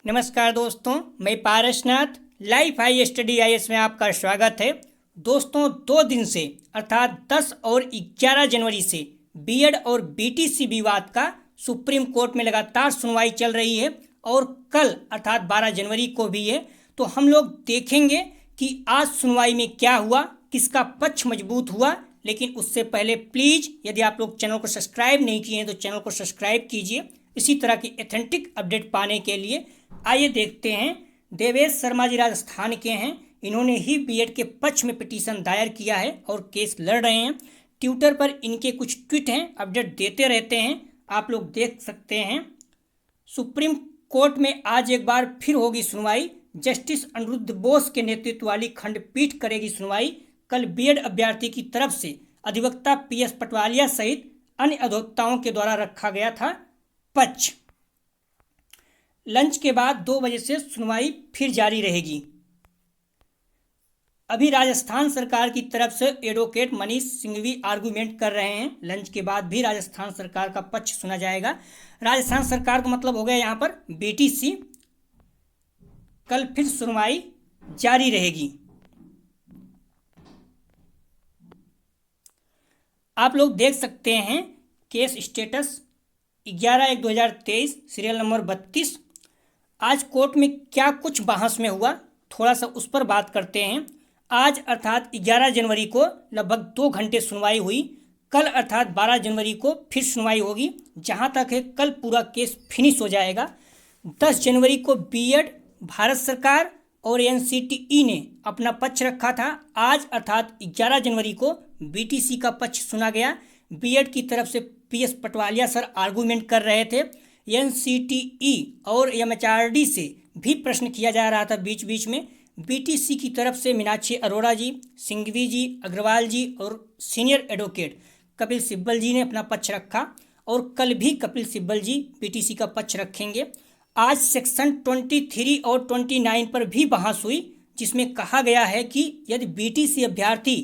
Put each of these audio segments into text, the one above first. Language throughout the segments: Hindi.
नमस्कार दोस्तों, मैं Parasnath life high study IAS में आपका स्वागत है। दोस्तों, 2 दिन से अर्थात 10 और 11 जनवरी से बीएड और बीटीसी विवाद का सुप्रीम कोर्ट में लगातार सुनवाई चल रही है और कल अर्थात 12 जनवरी को भी है। तो हम लोग देखेंगे कि आज सुनवाई में क्या हुआ, किसका पक्ष मजबूत हुआ। लेकिन उससे पहले प्लीज़ यदि आप लोग चैनल को सब्सक्राइब नहीं किए हैं तो चैनल को सब्सक्राइब कीजिए इसी तरह की एथेंटिक अपडेट पाने के लिए। आइए देखते हैं। देवेश शर्मा जी राजस्थान के हैं। इन्होंने ही बीएड के पक्ष में पिटीशन दायर किया है और केस लड़ रहे हैं। ट्विटर पर इनके कुछ ट्वीट हैं, अपडेट देते रहते हैं, आप लोग देख सकते हैं। सुप्रीम कोर्ट में आज एक बार फिर होगी सुनवाई। जस्टिस अनिरुद्ध बोस के नेतृत्व वाली खंडपीठ करेगी सुनवाई। कल बीएड अभ्यर्थी की तरफ से अधिवक्ता पीएस पटवालिया सहित अन्य अधिवक्ताओं के द्वारा रखा गया था पक्ष। लंच के बाद 2 बजे से सुनवाई फिर जारी रहेगी। अभी राजस्थान सरकार की तरफ से एडवोकेट मनीष सिंघवी आर्गूमेंट कर रहे हैं। लंच के बाद भी राजस्थान सरकार का पक्ष सुना जाएगा। राजस्थान सरकार का मतलब हो गया यहाँ पर बीटीसी। कल फिर सुनवाई जारी रहेगी। आप लोग देख सकते हैं केस स्टेटस 11/1/2023 सीरियल नंबर 32। आज कोर्ट में क्या कुछ बहस में हुआ, थोड़ा सा उस पर बात करते हैं। आज अर्थात 11 जनवरी को लगभग 2 घंटे सुनवाई हुई। कल अर्थात 12 जनवरी को फिर सुनवाई होगी। जहां तक है कल पूरा केस फिनिश हो जाएगा। 10 जनवरी को बीएड, भारत सरकार और एनसीटीई ने अपना पक्ष रखा था। आज अर्थात 11 जनवरी को बीटीसी का पक्ष सुना गया। बीएड की तरफ से पीएस पटवालिया सर आर्गूमेंट कर रहे थे। एनसीटीई और एमएचआरडी से भी प्रश्न किया जा रहा था बीच बीच में। बीटीसी की तरफ से मीनाक्षी अरोड़ा जी, सिंघवी जी, अग्रवाल जी और सीनियर एडवोकेट कपिल सिब्बल जी ने अपना पक्ष रखा और कल भी कपिल सिब्बल जी बीटीसी का पक्ष रखेंगे। आज सेक्शन 23 और 29 पर भी बहस हुई, जिसमें कहा गया है कि यदि बीटीसी अभ्यर्थी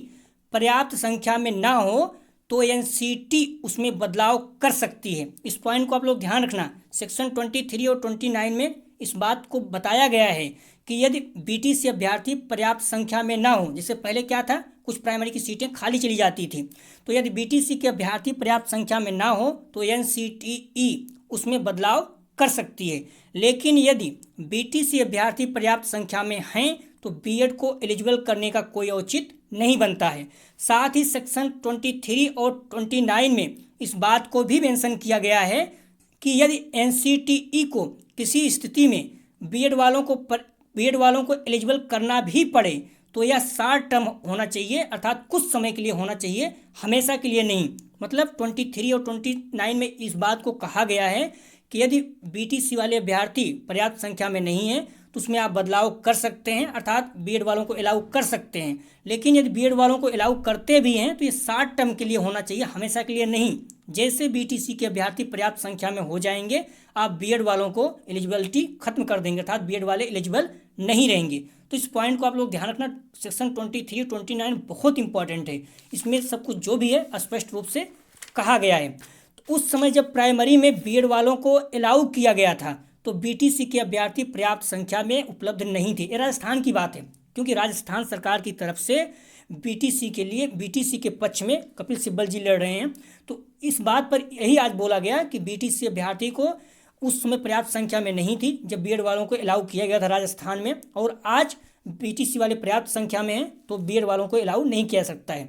पर्याप्त संख्या में ना हो तो एनसीटी उसमें बदलाव कर सकती है। इस पॉइंट को आप लोग ध्यान रखना। सेक्शन 23 और 29 में इस बात को बताया गया है कि यदि बीटीसी अभ्यर्थी पर्याप्त संख्या में ना हो, जैसे पहले क्या था, कुछ प्राइमरी की सीटें खाली चली जाती थी, तो यदि बीटीसी के अभ्यर्थी पर्याप्त संख्या में ना हो तो एनसीटीई उसमें बदलाव कर सकती है। लेकिन यदि बीटीसी अभ्यर्थी पर्याप्त संख्या में हैं तो बीएड को एलिजिबल करने का कोई औचित्य नहीं बनता है। साथ ही सेक्शन 23 और 29 में इस बात को भी मेंशन किया गया है कि यदि एनसीटीई को किसी स्थिति में बीएड वालों को एलिजिबल करना भी पड़े तो यह शॉर्ट टर्म होना चाहिए, अर्थात कुछ समय के लिए होना चाहिए, हमेशा के लिए नहीं। मतलब 23 और 29 में इस बात को कहा गया है कि यदि बीटीसी वाले अभ्यर्थी पर्याप्त संख्या में नहीं है तो उसमें आप बदलाव कर सकते हैं, अर्थात बीएड वालों को अलाउ कर सकते हैं। लेकिन यदि बीएड वालों को अलाउ करते भी हैं तो ये शॉर्ट टर्म के लिए होना चाहिए, हमेशा के लिए नहीं। जैसे बीटीसी के अभ्यर्थी पर्याप्त संख्या में हो जाएंगे, आप बीएड वालों को एलिजिबिलिटी खत्म कर देंगे, अर्थात बीएड वाले एलिजिबल नहीं रहेंगे। तो इस पॉइंट को आप लोग ध्यान रखना। सेक्शन 23, 29 बहुत इंपॉर्टेंट है। इसमें सब कुछ जो भी है स्पष्ट रूप से कहा गया है। तो उस समय जब प्राइमरी में बीएड वालों को अलाउ किया गया था तो बीटीसी के अभ्यर्थी पर्याप्त संख्या में उपलब्ध नहीं थे। ये राजस्थान की बात है, क्योंकि राजस्थान सरकार की तरफ से बीटीसी के पक्ष में कपिल सिब्बल जी लड़ रहे हैं। तो इस बात पर यही आज बोला गया कि बीटीसी अभ्यर्थी को उस समय पर्याप्त संख्या में नहीं थी जब बीएड वालों को अलाउ किया गया था राजस्थान में, और आज बीटीसी वाले पर्याप्त संख्या में हैं तो बीएड वालों को अलाउ नहीं किया सकता है,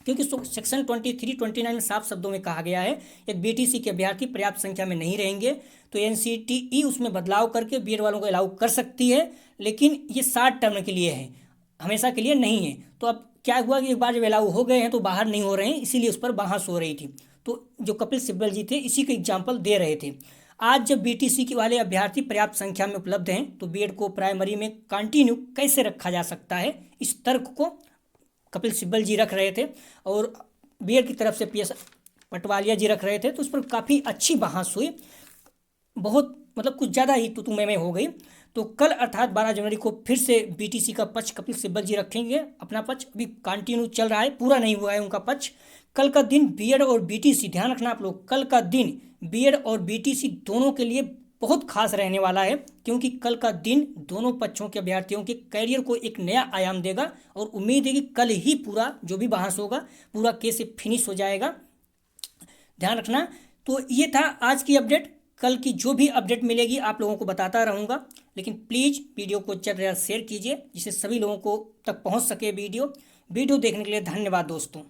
क्योंकि सेक्शन 23, 29 में साफ शब्दों में कहा गया है यदि बीटीसी के अभ्यर्थी पर्याप्त संख्या में नहीं रहेंगे तो एनसीटीई उसमें बदलाव करके बीएड वालों को अलाउ कर सकती है, लेकिन ये शॉर्ट टर्म के लिए है, हमेशा के लिए नहीं है। तो अब क्या हुआ कि एक बार जब अलाउ हो गए हैं तो बाहर नहीं हो रहे हैं, इसीलिए उस पर बहस हो रही थी। तो जो कपिल सिब्बल जी थे इसी के एग्जाम्पल दे रहे थे। आज जब बीटीसी के वाले अभ्यर्थी पर्याप्त संख्या में उपलब्ध हैं तो बीएड को प्राइमरी में कंटिन्यू कैसे रखा जा सकता है, इस तर्क को कपिल सिब्बल जी रख रहे थे और बीएड की तरफ से पीएस पटवालिया जी रख रहे थे। तो उस पर काफ़ी अच्छी बहस हुई, बहुत मतलब कुछ ज़्यादा ही तू मैं हो गई। तो कल अर्थात 12 जनवरी को फिर से बीटीसी का पक्ष कपिल सिब्बल जी रखेंगे अपना पक्ष। अभी कंटिन्यू चल रहा है, पूरा नहीं हुआ है उनका पक्ष। कल का दिन बीएड और बीटीसी, ध्यान रखना आप लोग, कल का दिन बीएड और बीटीसी दोनों के लिए बहुत खास रहने वाला है, क्योंकि कल का दिन दोनों पक्षों के अभ्यर्थियों के करियर को एक नया आयाम देगा। और उम्मीद है कि कल ही पूरा जो भी बहस होगा पूरा केस फिनिश हो जाएगा, ध्यान रखना। तो ये था आज की अपडेट। कल की जो भी अपडेट मिलेगी आप लोगों को बताता रहूँगा, लेकिन प्लीज़ वीडियो को ज़्यादा से ज़्यादा शेयर कीजिए जिससे सभी लोगों को तक पहुँच सके वीडियो देखने के लिए धन्यवाद दोस्तों।